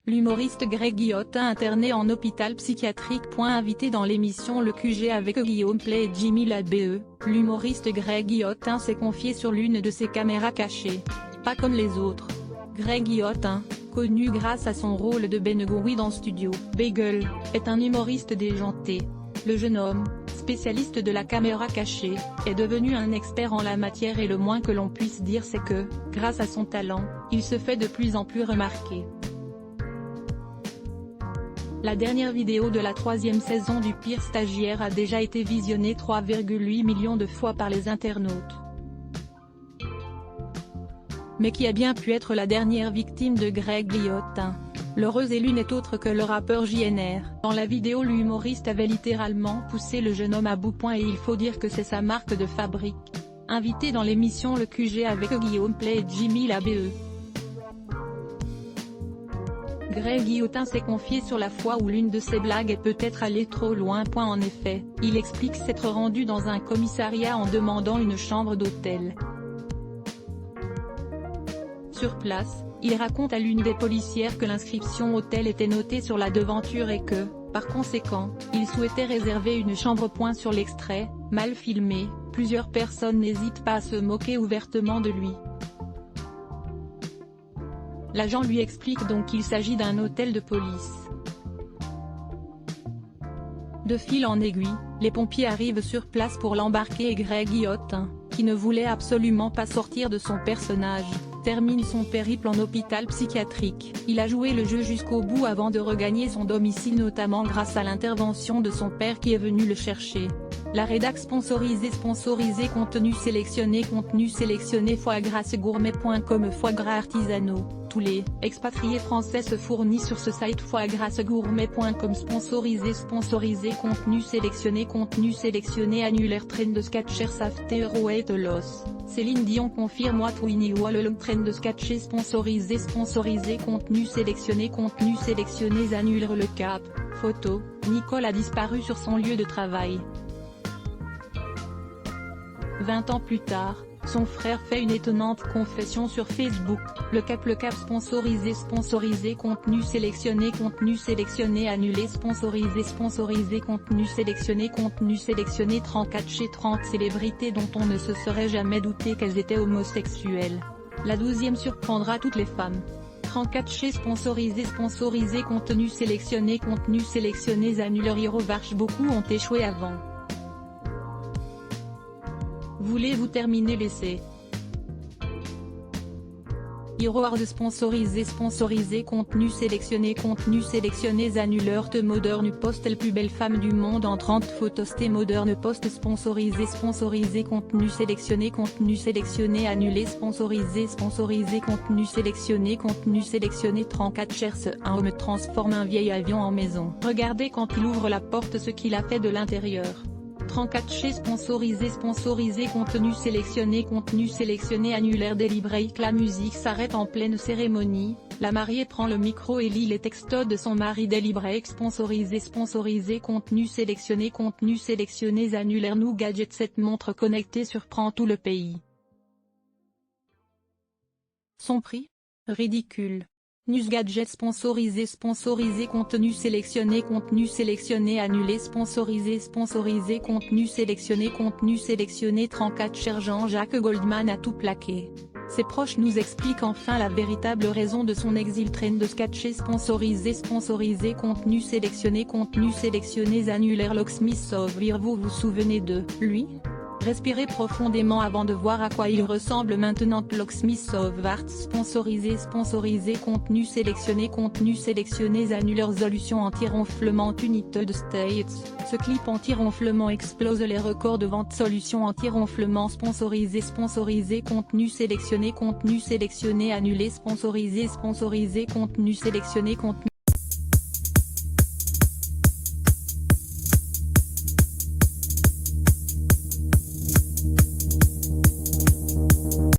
L'humoriste Greg Guillotin interné en hôpital psychiatrique. Invité dans l'émission Le QG avec Guillaume Play et Jimmy Labe, l'humoriste Greg Guillotin s'est confié sur l'une de ses caméras cachées. Pas comme les autres. Greg Guillotin, connu grâce à son rôle de Ben Guri dans Studio Bagel, est un humoriste déjanté. Le jeune homme, spécialiste de la caméra cachée, est devenu un expert en la matière et le moins que l'on puisse dire c'est que, grâce à son talent, il se fait de plus en plus remarquer. La dernière vidéo de la 3e saison du Pire Stagiaire a déjà été visionnée 3,8 millions de fois par les internautes. Mais qui a bien pu être la dernière victime de Greg Guillotin? L'heureuse élue n'est autre que le rappeur JNR. Dans la vidéo, l'humoriste avait littéralement poussé le jeune homme à bout. Et il faut dire que c'est sa marque de fabrique. Invité dans l'émission Le QG avec Guillaume Play et Jimmy Labe, Greg Guillotin s'est confié sur la fois où l'une de ses blagues est peut-être allée trop loin. En effet, il explique s'être rendu dans un commissariat en demandant une chambre d'hôtel. Sur place, il raconte à l'une des policières que l'inscription hôtel était notée sur la devanture et que, par conséquent, il souhaitait réserver une chambre. Sur l'extrait, mal filmé, plusieurs personnes n'hésitent pas à se moquer ouvertement de lui. L'agent lui explique donc qu'il s'agit d'un hôtel de police. De fil en aiguille, les pompiers arrivent sur place pour l'embarquer et Greg Guillotin, qui ne voulait absolument pas sortir de son personnage, termine son périple en hôpital psychiatrique. Il a joué le jeu jusqu'au bout avant de regagner son domicile, notamment grâce à l'intervention de son père qui est venu le chercher. La rédac sponsorisé contenu sélectionné foie gras gourmet.com. Foie gras artisanaux, tous les expatriés français se fournissent sur ce site foiegrasgourmet.com. Sponsorisé contenu sélectionné annulaire trend de Skechers after weight loss. Céline Dion confirme what we knew all along. Trend de Skechers sponsorisé contenu sélectionné annulaire le cap. Photo, Nicole a disparu sur son lieu de travail. 20 ans plus tard, son frère fait une étonnante confession sur Facebook. Le cap sponsorisé contenu sélectionné annulé. Sponsorisé contenu sélectionné 34 chez 30 célébrités dont on ne se serait jamais douté qu'elles étaient homosexuelles. La 12e surprendra toutes les femmes. 34 chez sponsorisé contenu sélectionné annuleur. Hirovarch. Beaucoup ont échoué avant. Voulez-vous terminer l'essai? Hero sponsorisé contenu sélectionné annuleur. The Modern Post. La plus belle femme du monde en 30 photos. The Modern Post. Sponsorisé contenu sélectionné annulé. Sponsorisé contenu sélectionné 34 cherche un homme transforme un vieil avion en maison. Regardez quand il ouvre la porte ce qu'il a fait de l'intérieur. 34 chez sponsorisé contenu sélectionné annulaire. Daily Break. La musique s'arrête en pleine cérémonie, la mariée prend le micro et lit les textos de son mari. Daily Break. Sponsorisé contenu sélectionné annulaire. Nous Gadget. Cette montre connectée surprend tout le pays. Son prix? Ridicule. News Gadget. Sponsorisé contenu sélectionné annulé. Sponsorisé contenu sélectionné 34 cher Jean-Jacques Goldman a tout plaqué. Ses proches nous expliquent enfin la véritable raison de son exil. Trend de Skechers sponsorisé contenu sélectionné annulaire. Locksmith. Vous vous souvenez de lui? Respirez profondément avant de voir à quoi il ressemble maintenant. Locksmith Art. Sponsorisé contenu sélectionné annuleur. Solution anti-ronflement United States. Ce clip anti-ronflement explose les records de vente. Solution anti-ronflement sponsorisé contenu sélectionné annulé. Sponsorisé contenu sélectionné